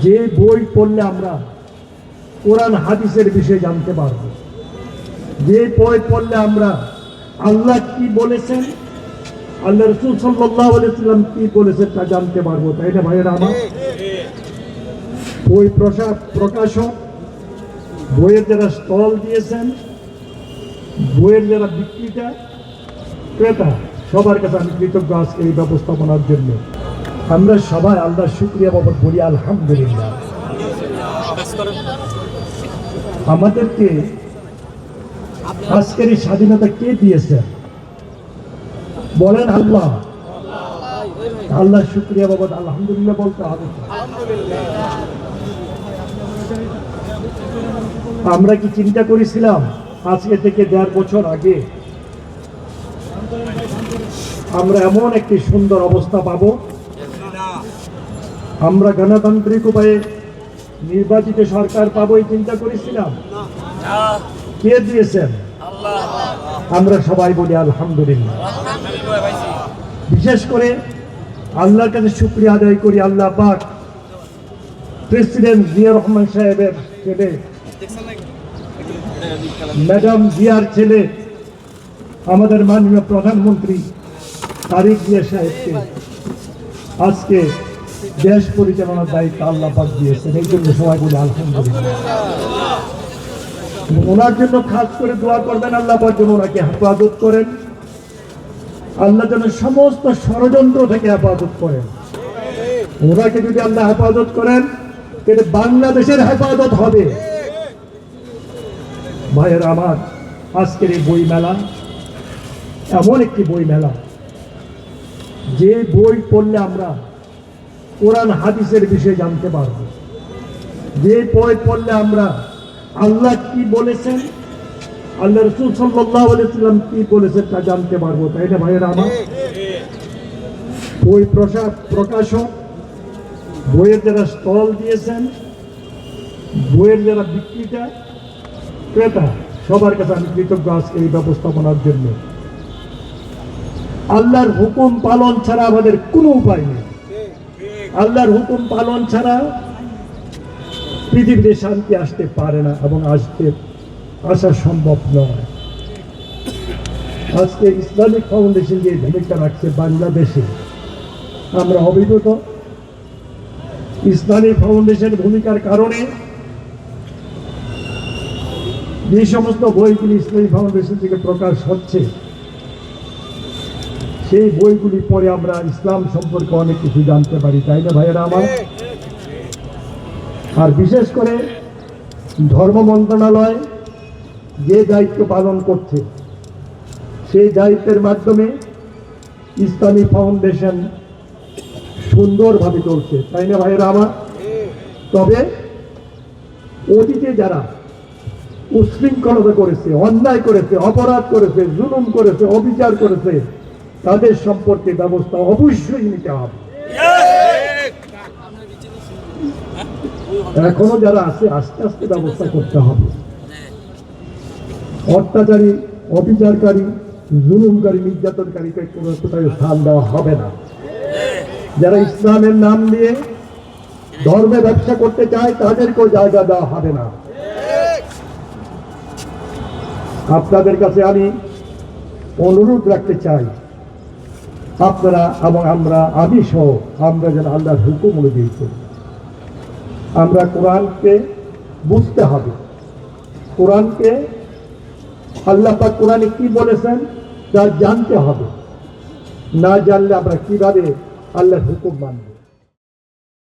যে বই পড়লে আমরা কোরআন হাদিসের বিষয়ে জানতে পারব, যে বই পড়লে আমরা আল্লাহ কি বলেছেন, আল্লাহ রাসূল সাল্লাল্লাহু আলাইহি ওয়াসাল্লাম কি বলেছেন তা জানতে পারবো। তাই না ভাইয়েরা আমার? বই প্রকাশক, বইয়ের যারা স্টল দিয়েছেন, বইয়ের যারা বিক্রেতা ক্রেতা, সবার কাছে আমি কৃতজ্ঞ আজকে এই ব্যবস্থাপনার জন্য। আমরা সবাই আল্লাহর শুকরিয়া বাবদ বলি আলহামদুলিল্লাহ। আমাদেরকে আজকের এই স্বাধীনতা কে দিয়েছেন বলেন? আল্লাহ। আল্লাহর শুকরিয়া বাবদ আলহামদুলিল্লাহ বলতে হবে। আমরা কি চিন্তা করেছিলাম আজকে থেকে 1.5 বছর আগে আমরা এমন একটি সুন্দর অবস্থা পাবো? আমরা গণতান্ত্রিক উপায়ে নির্বাচিত সরকার পাবো এই চিন্তা করেছিলাম? কে দিয়েছেন? আমরা সবাই বলি আলহামদুলিল্লাহ। বিশেষ করে আল্লাহর কাছে শুকরিয়া আদায় করি, আল্লাহ পাক প্রেসিডেন্ট জিয়া রহমান সাহেবের ছেলে, ম্যাডাম জিয়ার ছেলে, আমাদের মাননীয় প্রধানমন্ত্রী তারেক জিয়া সাহেবকে আজকে দেশ পরিচালনার দায়িত্ব আল্লাহ পাক দিয়েছেন। এই জন্য সবাই বলি আলহামদুলিল্লাহ। ওনার জন্য খাস করে দোয়া করবেন, আল্লাহ পাক যেন ওনাকে হেফাজত করেন, আল্লাহ যেন সমস্ত ষড়যন্ত্র থেকে হেফাজত করেন। ওনাকে যদি আল্লাহ হেফাজত করেন তাহলে বাংলাদেশের হেফাজত হবে। ভাইয়েরা আমার, আজকের এই বই মেলা এমন একটি বই মেলা, যে বই পড়লে আমরা কোরআন হাদিসের বিষয়ে জানতে পারব, যে বই পড়লে আমরা আল্লাহ কি বলেছেন, আল্লাহ রাসূল সাল্লাল্লাহু আলাইহি ওয়াসাল্লাম কি বলেছেন তা জানতে পারবো। তাই না ভাইয়েরা আমার? বই প্রকাশক, বইয়ের যারা স্টল দিয়েছেন, বইয়ের যারা বিক্রেতা ক্রেতা, সবার কাছে আমি কৃতজ্ঞ আজকে এই ব্যবস্থাপনার জন্য। আল্লাহর হুকুম পালন ছাড়া আমাদের কোনো উপায় নেই। আল্লাহর হুকুম পালন ছাড়া পৃথিবীতে শান্তি আসতে পারে না এবং আসা সম্ভব নয়। আজকে ইসলামিক ফাউন্ডেশন যে ভূমিকা রাখছে বাংলাদেশে, আমরা অভিভূত। ইসলামিক ফাউন্ডেশনের ভূমিকার কারণে যে সমস্ত বইগুলি ইসলামিক ফাউন্ডেশন থেকে প্রকাশ হচ্ছে, সেই বইগুলি পরে আমরা ইসলাম সম্পর্কে অনেক কিছু জানতে পারি। তাই না ভাইয়েরা আমার? আর বিশেষ করে ধর্ম মন্ত্রণালয় যে দায়িত্ব পালন করছে, সেই দায়িত্বের মাধ্যমে ইসলামিক ফাউন্ডেশন সুন্দরভাবে চলছে। তাই না ভাইয়েরা আমার? তবে অতীতে যারা উশৃঙ্খলতা করেছে, অন্যায় করেছে, অপরাধ করেছে, জুলুম করেছে, অবিচার করেছে, তাদের সম্পর্কে ব্যবস্থা অবশ্যই নিতে হবে। এখনো যারা আছে আস্তে আস্তে ব্যবস্থা করতে হবে। অত্যাচারী, অবিচারকারী, জুলুমকারী, নির্যাতনকারীকে কোনো কোথায় স্থান দেওয়া হবে না। যারা ইসলামের নাম দিয়ে ধর্মে ব্যবসা করতে চায় তাদেরকেও জায়গা দেওয়া হবে না। আপনাদের কাছে আমি অনুরোধ রাখতে চাই, আপনারা এবং আমি সহ আমরা যেন আল্লাহর হুকুম অনুযায়ী করি। আমরা কোরআনকে বুঝতে হবে, কোরআনকে আল্লাহ পাক কোরআনে কি বলেছেন তা জানতে হবে। না জানলে আমরা কিভাবে আল্লাহর হুকুম মানব?